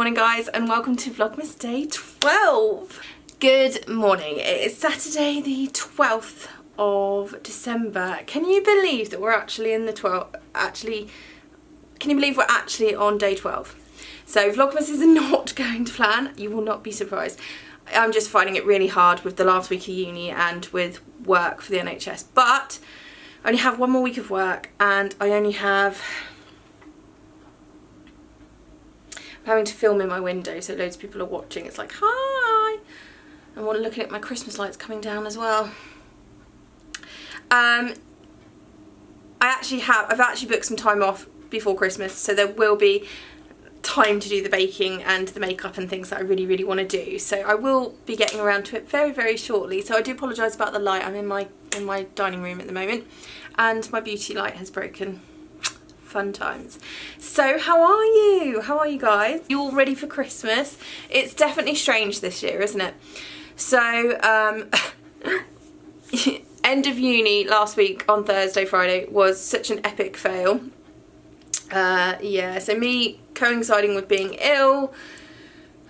morning guys and welcome to Vlogmas day 12. Good morning. It is Saturday the 12th of December. Can you believe that we're actually in the 12th? Can you believe we're actually on day 12? So Vlogmas is not going to plan. You will not be surprised. I'm just finding it really hard with the last week of uni and with work for the NHS. But I only have one more week of work and I only have... I'm having to film in my window so loads of people are watching. It's like, hi! And I'm looking at my Christmas lights coming down as well. I've actually booked some time off before Christmas, so there will be time to do the baking and the makeup and things that I really want to do. So I will be getting around to it very shortly. So I do apologise about the light. I'm in my dining room at the moment and my beauty light has broken. Fun times. So how are you? How are you guys? You all ready for Christmas? It's definitely strange this year, isn't it? So end of uni last week on Thursday, Friday was such an epic fail. Yeah, so me coinciding with being ill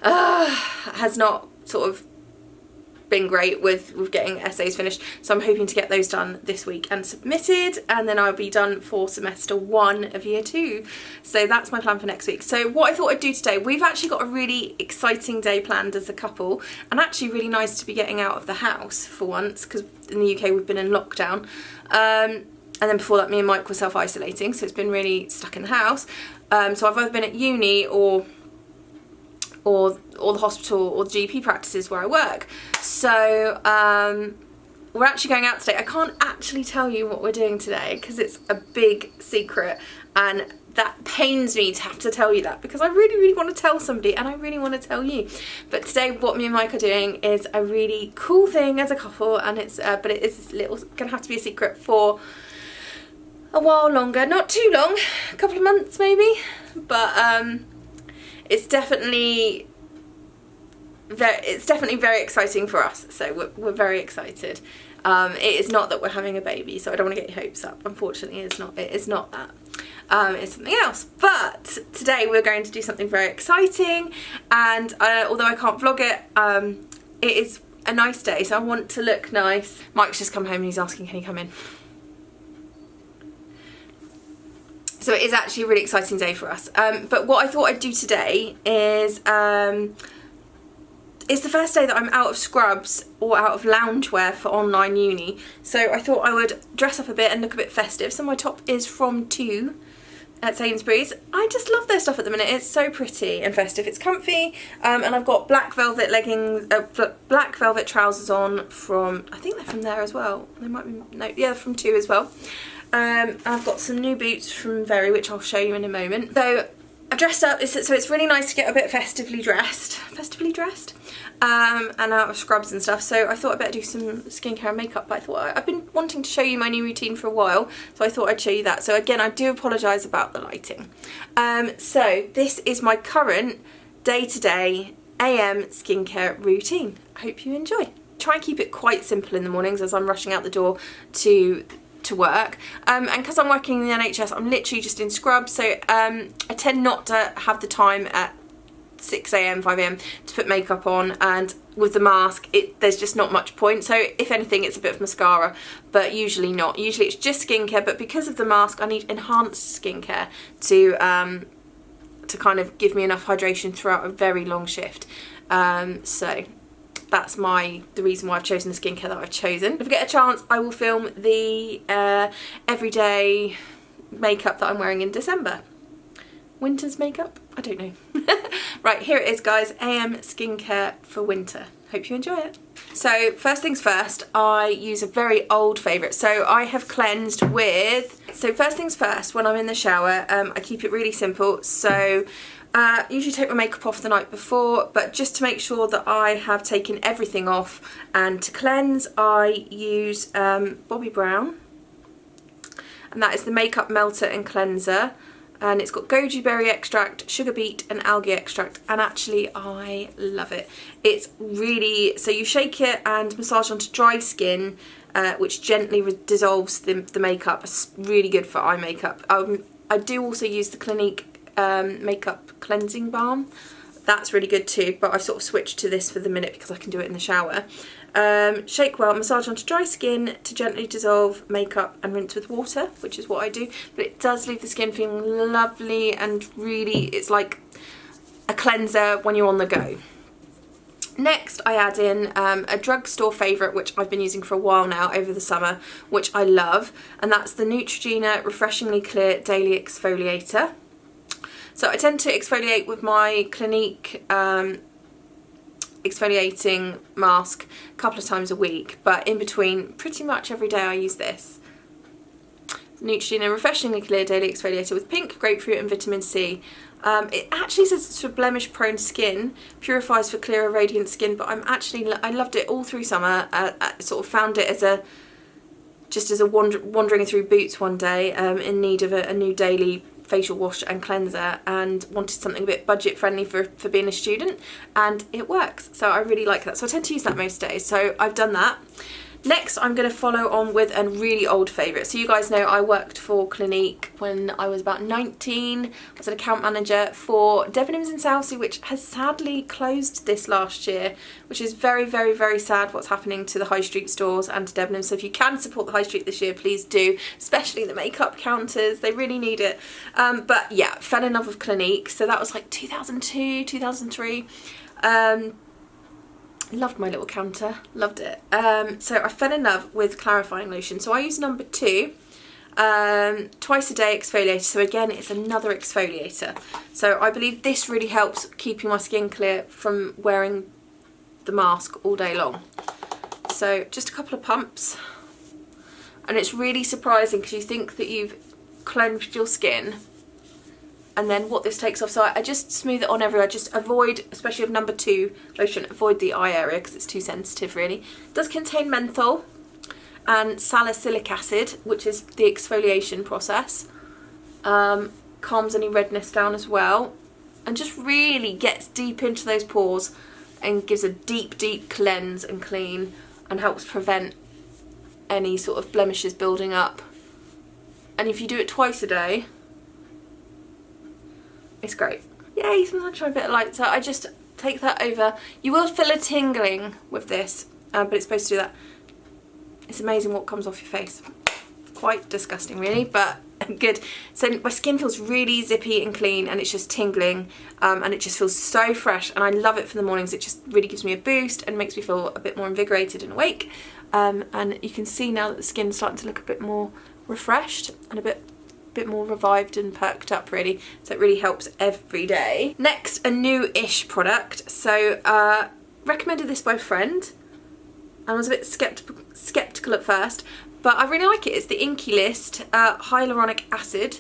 has not sort of been great with getting essays finished, so I'm hoping to get those done this week and submitted, and then I'll be done for semester 1 of year 2. So that's my plan for next week. So what I thought I'd do today, we've actually got a really exciting day planned as a couple, and actually really nice to be getting out of the house for once, because in the UK we've been in lockdown, and then before that me and Mike were self-isolating, so it's been really stuck in the house. So I've either been at uni or the hospital or the GP practices where I work. So we're actually going out today. I can't actually tell you what we're doing today because it's a big secret, and that pains me to have to tell you that because I really want to tell somebody and I really want to tell you. But today what me and Mike are doing is a really cool thing as a couple, and it's but it is gonna have to be a secret for a while longer, not too long, a couple of months maybe, but it's definitely very exciting for us, so we're very excited. It is not that we're having a baby, so I don't want to get your hopes up. Unfortunately, it is not that. It's something else. But today we're going to do something very exciting, and although I can't vlog it, it is a nice day, so I want to look nice. Mike's just come home and he's asking, can he come in? So it is actually a really exciting day for us. But what I thought I'd do today is, it's the first day that I'm out of scrubs or out of loungewear for online uni. So I thought I would dress up a bit and look a bit festive. So my top is from 2 at Sainsbury's. I just love their stuff at the minute. It's so pretty and festive. It's comfy. And I've got black velvet leggings, black velvet trousers on from, I think they're from there as well. They might be, no, yeah, from 2 as well. I've got some new boots from Very, which I'll show you in a moment. So I've dressed up, so it's really nice to get a bit festively dressed, and out of scrubs and stuff. So I thought I'd better do some skincare and makeup, but I thought I've been wanting to show you my new routine for a while, so I thought I'd show you that. So again, I do apologise about the lighting. So this is my current day-to-day AM skincare routine. I hope you enjoy. Try and keep it quite simple in the mornings as I'm rushing out the door to work, and because I'm working in the NHS, I'm literally just in scrubs, so I tend not to have the time at 6 AM, 5 AM to put makeup on, and with the mask there's just not much point. So if anything, it's a bit of mascara, but usually not. Usually it's just skincare, but because of the mask I need enhanced skincare to kind of give me enough hydration throughout a very long shift. So that's the reason why I've chosen the skincare that I've chosen. If I get a chance, I will film the everyday makeup that I'm wearing in December. Winter's makeup? I don't know. Right, here it is guys, AM skincare for winter. Hope you enjoy it. So first things first, I use a very old favourite. So I have cleansed with, so first things first, when I'm in the shower, I keep it really simple. So usually take my makeup off the night before, but just to make sure that I have taken everything off, and to cleanse I use Bobbi Brown, and that is the Makeup Melter and Cleanser, and it's got goji berry extract, sugar beet and algae extract, and actually I love it. It's really, so you shake it and massage onto dry skin, which gently dissolves the makeup. It's really good for eye makeup. I do also use the Clinique makeup cleansing balm That's really good too, but I've sort of switched to this for the minute because I can do it in the shower. Shake well, massage onto dry skin to gently dissolve makeup and rinse with water, which is what I do. But it does leave the skin feeling lovely and really, it's like a cleanser when you're on the go. Next, I add in a drugstore favourite, which I've been using for a while now over the summer, which I love, and that's the Neutrogena Refreshingly Clear Daily Exfoliator. So I tend to exfoliate with my Clinique exfoliating mask a couple of times a week, but in between, pretty much every day I use this. Neutrogena Refreshingly Clear Daily Exfoliator with pink, grapefruit and vitamin C. It actually says it's for blemish prone skin, purifies for clearer radiant skin, but I loved it all through summer. I sort of found it as just as a wandering through Boots one day, in need of a new daily facial wash and cleanser, and wanted something a bit budget friendly for being a student, and it works. So I really like that. So I tend to use that most days. So I've done that. Next, I'm going to follow on with a really old favourite. So you guys know I worked for Clinique when I was about 19. I was an account manager for Debenhams in Southsea, which has sadly closed this last year, which is very, very, very sad what's happening to the high street stores and to Debenhams. So if you can support the high street this year, please do, especially the makeup counters. They really need it. But yeah, fell in love with Clinique. So that was like 2002, 2003. Loved my little counter, loved it. So I fell in love with clarifying lotion. So I use number 2, twice a day exfoliator. So again, it's another exfoliator. So I believe this really helps keeping my skin clear from wearing the mask all day long. So just a couple of pumps. And it's really surprising because you think that you've cleansed your skin, and then what this takes off. So I just smooth it on everywhere. Just avoid, especially with number 2 lotion, avoid the eye area because it's too sensitive really. It does contain menthol and salicylic acid, which is the exfoliation process. Calms any redness down as well, and just really gets deep into those pores and gives a deep, deep cleanse and clean, and helps prevent any sort of blemishes building up. And if you do it twice a day, it's great. Yay, some sunshine, a bit of light. So I just take that over. You will feel a tingling with this, but it's supposed to do that. It's amazing what comes off your face. Quite disgusting really, but good. So my skin feels really zippy and clean, and it's just tingling, and it just feels so fresh, and I love it for the mornings. It just really gives me a boost and makes me feel a bit more invigorated and awake, and you can see now that the skin's starting to look a bit more refreshed and a bit more revived and perked up really. So it really helps every day. Next, a new-ish product. So recommended this by a friend, and I was a bit skeptical at first, but I really like it. It's the Inky List hyaluronic acid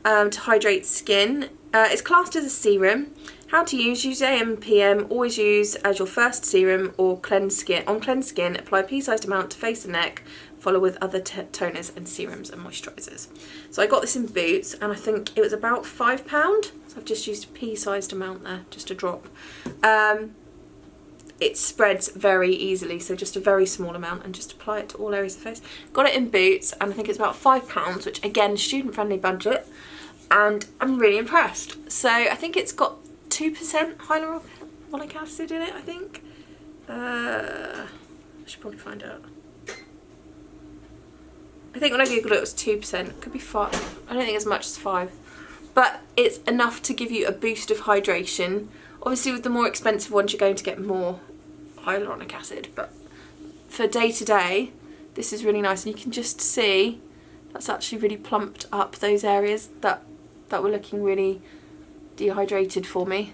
to hydrate skin. It's classed as a serum. How to use AM, PM. Always use as your first serum or cleanse skin. On cleansed skin, apply a pea-sized amount to face and neck. Follow with other toners and serums and moisturisers. So I got this in Boots, and I think it was about £5. So I've just used a pea-sized amount there, just a drop. It spreads very easily, so just a very small amount, and just apply it to all areas of the face. Got it in Boots, and I think it's about £5, which again, student-friendly budget, and I'm really impressed. So I think it's got 2% hyaluronic acid in it, I think. I should probably find out. I think when I googled it, it was 2%. Could be 5. I don't think as much as 5. But it's enough to give you a boost of hydration. Obviously, with the more expensive ones, you're going to get more hyaluronic acid. But for day to day, this is really nice. And you can just see that's actually really plumped up those areas that were looking really dehydrated for me.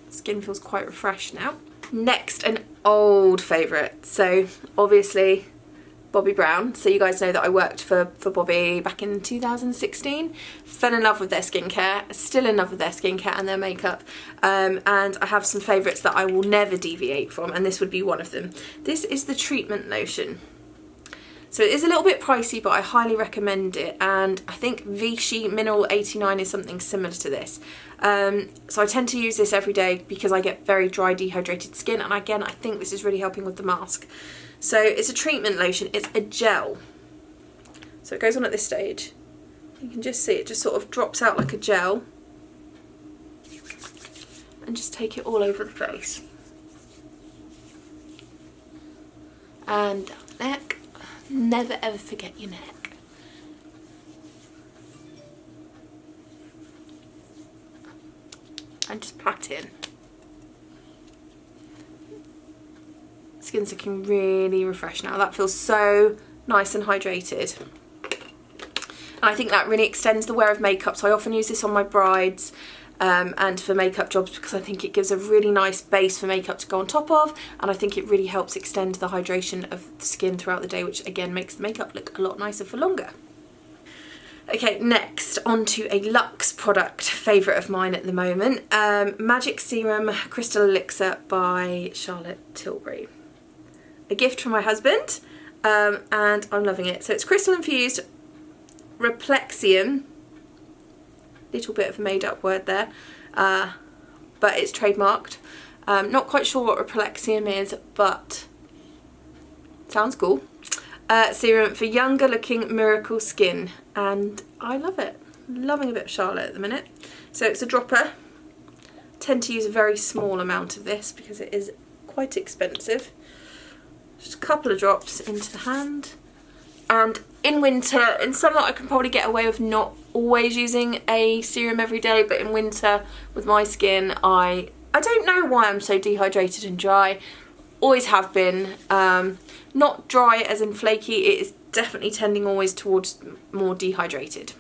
Skin feels quite refreshed now. Next, an old favourite. So obviously Bobbi Brown. So you guys know that I worked for Bobbi back in 2016. Fell in love with their skincare, still in love with their skincare and their makeup. And I have some favourites that I will never deviate from, and this would be one of them. This is the treatment lotion. So it is a little bit pricey, but I highly recommend it. And I think Vichy Mineral 89 is something similar to this. So I tend to use this every day because I get very dry, dehydrated skin. And again, I think this is really helping with the mask. So it's a treatment lotion. It's a gel. So it goes on at this stage. You can just see it just sort of drops out like a gel. and just take it all over the face. And down the neck. Never ever forget your neck. And just pat in. Skin's looking really refreshed now. That feels so nice and hydrated. And I think that really extends the wear of makeup. So I often use this on my brides and for makeup jobs because I think it gives a really nice base for makeup to go on top of, and I think it really helps extend the hydration of the skin throughout the day, which again makes the makeup look a lot nicer for longer. Okay, next onto a luxe product, favourite of mine at the moment, Magic Serum Crystal Elixir by Charlotte Tilbury. A gift from my husband, and I'm loving it. So it's crystal infused Replexium, little bit of a made up word there, but it's trademarked. Not quite sure what Replexium is, but sounds cool. Serum for younger looking miracle skin, and I love it. Loving a bit of Charlotte at the minute. So it's a dropper. Tend to use a very small amount of this because it is quite expensive. Just a couple of drops into the hand. And in winter, in summer I can probably get away with not always using a serum every day, but in winter with my skin I don't know why I'm so dehydrated and dry. Always have been. Not dry as in flaky, it is definitely tending always towards more dehydrated.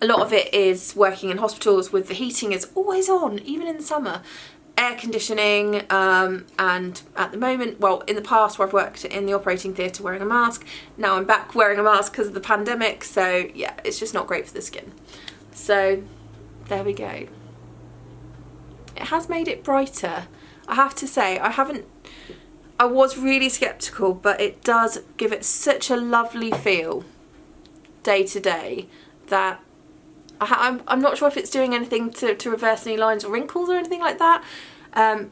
A lot of it is working in hospitals with the heating is always on, even in the summer. Air conditioning, and at the moment, well, in the past where I've worked in the operating theatre wearing a mask, now I'm back wearing a mask because of the pandemic, so yeah, it's just not great for the skin. So there we go. It has made it brighter. I have to say, I was really sceptical, but it does give it such a lovely feel day to day that I'm not sure if it's doing anything to reverse any lines or wrinkles or anything like that,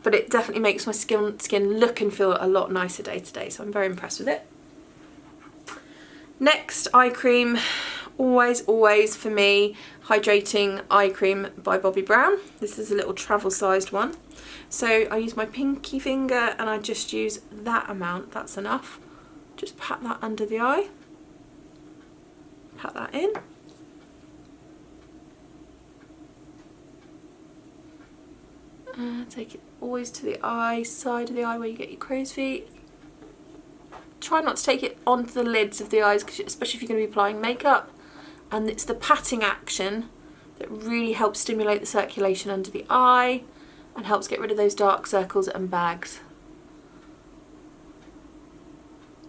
but it definitely makes my skin look and feel a lot nicer day to day, so I'm very impressed with it. Next, eye cream. Always for me, hydrating eye cream by Bobbi Brown. This is a little travel sized one. So I use my pinky finger and I just use that amount, that's enough. Just pat that under the eye. Pat that in. Take it always to the eye, side of the eye where you get your crow's feet. Try not to take it onto the lids of the eyes, especially if you're going to be applying makeup. And it's the patting action that really helps stimulate the circulation under the eye and helps get rid of those dark circles and bags.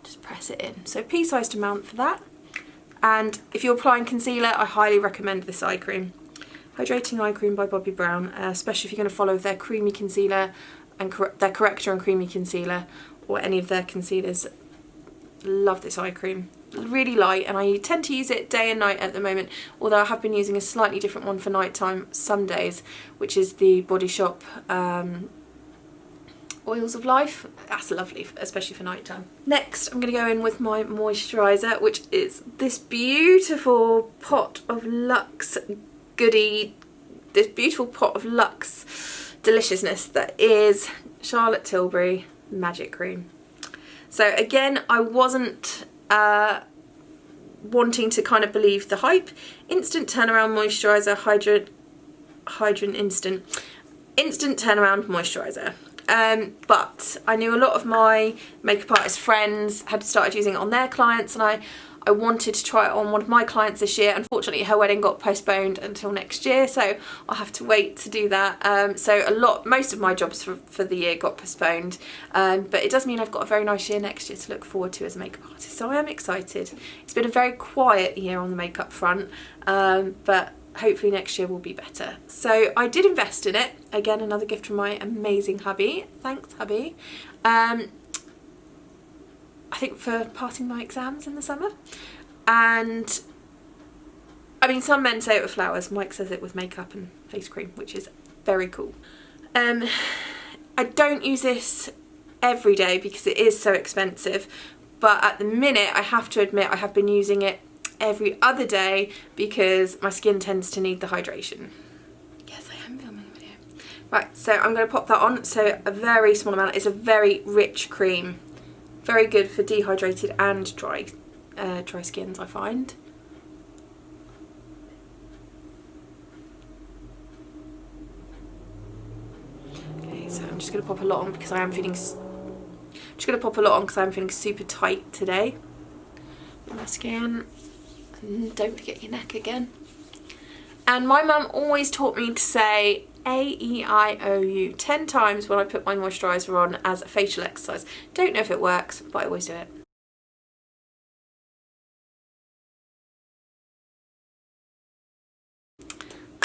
Just press it in. So pea-sized amount for that. And if you're applying concealer, I highly recommend this eye cream. Hydrating Eye Cream by Bobbi Brown, especially if you're going to follow their creamy concealer and their corrector and creamy concealer, or any of their concealers. Love this eye cream. Really light, and I tend to use it day and night at the moment, although I have been using a slightly different one for nighttime some days, which is the Body Shop Oils of Life. That's lovely, especially for nighttime. Next, I'm going to go in with my moisturiser, which is this beautiful pot of Luxe goodie, this beautiful pot of Luxe deliciousness that is Charlotte Tilbury Magic Cream. So again, I wasn't wanting to kind of believe the hype. Instant turnaround moisturiser, Hydran Instant turnaround moisturiser. But I knew a lot of my makeup artist friends had started using it on their clients, and I wanted to try it on one of my clients this year. Unfortunately, her wedding got postponed until next year, so I'll have to wait to do that. So most of my jobs for the year got postponed, but it does mean I've got a very nice year next year to look forward to as a makeup artist, so I am excited. It's been a very quiet year on the makeup front, but hopefully next year will be better. So I did invest in it. Again, another gift from my amazing hubby. Thanks, hubby. I think for passing my exams in the summer. And I mean, some men say it with flowers. Mike says it with makeup and face cream, which is very cool. I don't use this every day because it is so expensive, but at the minute I have to admit I have been using it every other day because my skin tends to need the hydration. Yes, I am filming a video. Right, so I'm going to pop that on. So a very small amount. It's a very rich cream. Very good for dehydrated and dry skins, I find. Okay, so I'm just going to pop a lot on because I am feeling super tight today with my skin. And don't forget your neck again. And my mum always taught me to say A-E-I-O-U 10 times when I put my moisturiser on as a facial exercise. Don't know if it works, but I always do it.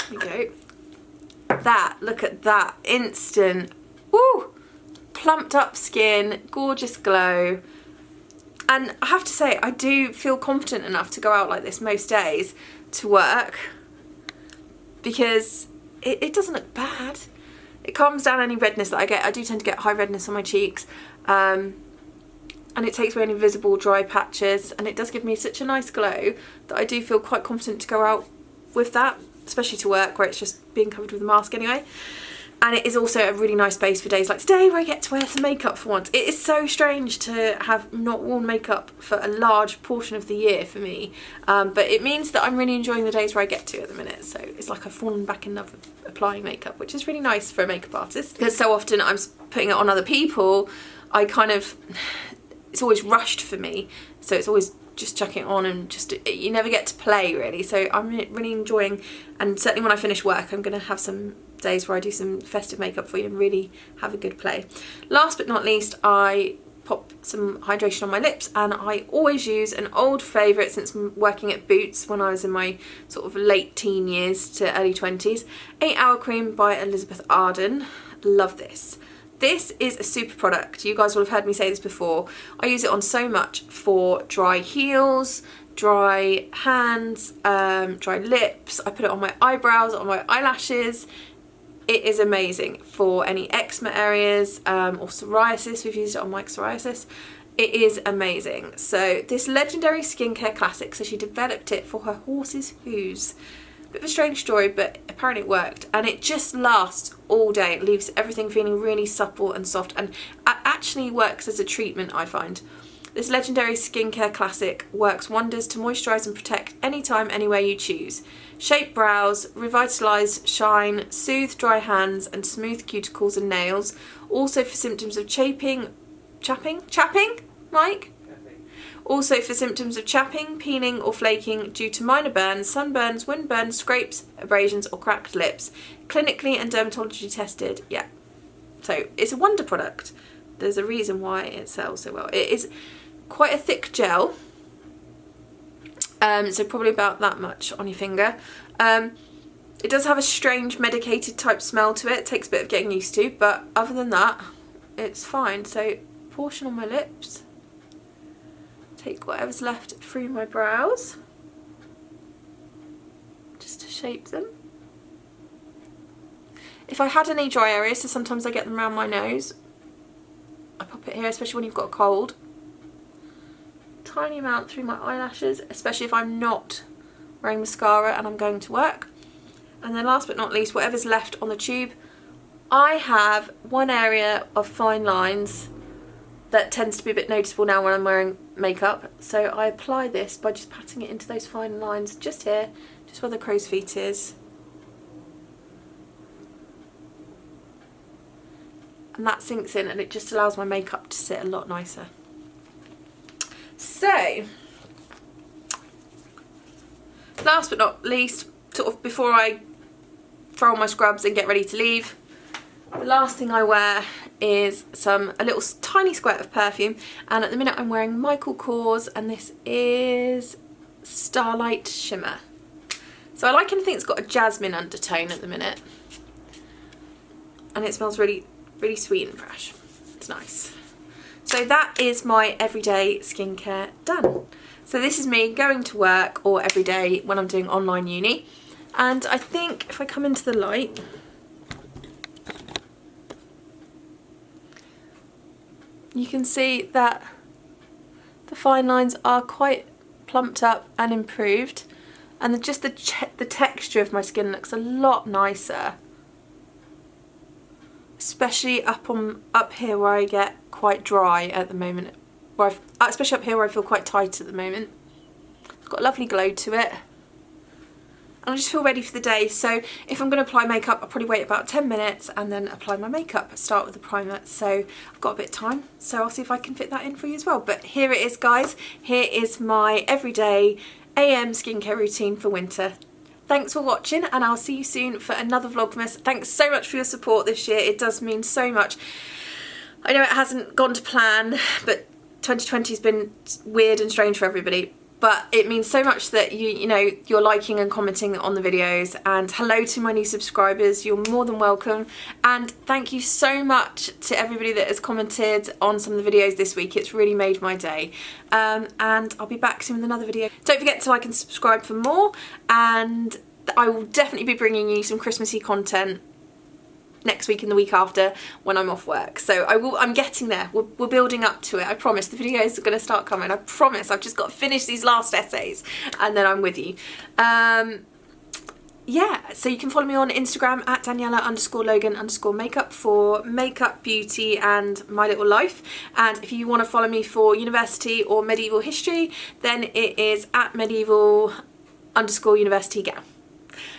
There we go. Look at that, instant, woo, plumped up skin, gorgeous glow. And I have to say, I do feel confident enough to go out like this most days to work because it doesn't look bad. It calms down any redness that I get. I do tend to get high redness on my cheeks, and it takes away any visible dry patches, and it does give me such a nice glow that I do feel quite confident to go out with that, especially to work where it's just being covered with a mask anyway. And it is also a really nice base for days like today where I get to wear some makeup for once. It is so strange to have not worn makeup for a large portion of the year for me, but it means that I'm really enjoying the days where I get to at the minute. So it's like I've fallen back in love with applying makeup, which is really nice for a makeup artist, because so often I'm putting it on other people. It's always rushed for me, so it's always just chucking it on and you never get to play really. So I'm really enjoying, and certainly when I finish work I'm going to have some days where I do some festive makeup for you and really have a good play. Last but not least, I pop some hydration on my lips, and I always use an old favourite since working at Boots when I was in my sort of late teen years to early 20s, 8 Hour Cream by Elizabeth Arden. Love this. This is a super product. You guys will have heard me say this before. I use it on so much for dry heels, dry hands, dry lips. I put it on my eyebrows, on my eyelashes. It is amazing for any eczema areas or psoriasis. We've used it on my psoriasis. It is amazing. So this legendary skincare classic, so she developed it for her horse's hooves. Bit of a strange story, but apparently it worked, and it just lasts all day. It leaves everything feeling really supple and soft, and actually works as a treatment, I find. This legendary skincare classic works wonders to moisturise and protect anytime, anywhere you choose. Shape brows, revitalise shine, soothe dry hands and smooth cuticles and nails. Also for symptoms of chapping, Mike? Also for symptoms of chapping, peeling or flaking due to minor burns, sunburns, windburns, scrapes, abrasions or cracked lips. Clinically and dermatology tested, yeah. So it's a wonder product. There's a reason why it sells so well. It is quite a thick gel, so probably about that much on your finger. It does have a strange medicated type smell to it. It takes a bit of getting used to, but other than that, it's fine. So portion on my lips. Take whatever's left through my brows, just to shape them. If I had any dry areas, so sometimes I get them around my nose, I pop it here, especially when you've got a cold. Tiny amount through my eyelashes, especially if I'm not wearing mascara and I'm going to work. And then last but not least, whatever's left on the tube. I have one area of fine lines that tends to be a bit noticeable now when I'm wearing makeup, so I apply this by just patting it into those fine lines just here, just where the crow's feet is. And that sinks in, and it just allows my makeup to sit a lot nicer. So, last but not least, sort of before I throw on my scrubs and get ready to leave, the last thing I wear is a little tiny squirt of perfume, and at the minute I'm wearing Michael Kors, and this is Starlight Shimmer. So I like anything that's got a jasmine undertone at the minute, and it smells really, really sweet and fresh. It's nice. So that is my everyday skincare done. So this is me going to work or every day when I'm doing online uni, and I think if I come into the light, you can see that the fine lines are quite plumped up and improved, and just the texture of my skin looks a lot nicer. especially up here where I get quite dry at the moment, especially up here where I feel quite tight at the moment. It's got a lovely glow to it. And I just feel ready for the day. So if I'm going to apply makeup, I'll probably wait about 10 minutes and then apply my makeup. Start with the primer. So I've got a bit of time, so I'll see if I can fit that in for you as well. But here it is, guys. Here is my everyday AM skincare routine for winter. Thanks for watching, and I'll see you soon for another Vlogmas. Thanks so much for your support this year. It does mean so much. I know it hasn't gone to plan, but 2020 has been weird and strange for everybody. But it means so much that you're liking and commenting on the videos. And hello to my new subscribers, you're more than welcome. And thank you so much to everybody that has commented on some of the videos this week. It's really made my day. And I'll be back soon with another video. Don't forget to like and subscribe for more. And I will definitely be bringing you some Christmassy content next week and the week after when I'm off work. So I'm getting there. We're building up to it. I promise the videos are going to start coming. I promise. I've just got to finish these last essays and then I'm with you. Yeah, so you can follow me on Instagram at Daniela_Logan_makeup for makeup, beauty and my little life. And if you want to follow me for university or medieval history, then it is at medieval_universitygal.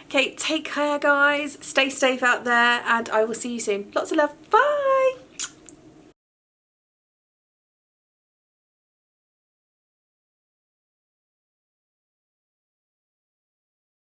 Okay, take care guys, stay safe out there, and I will see you soon. Lots of love, bye!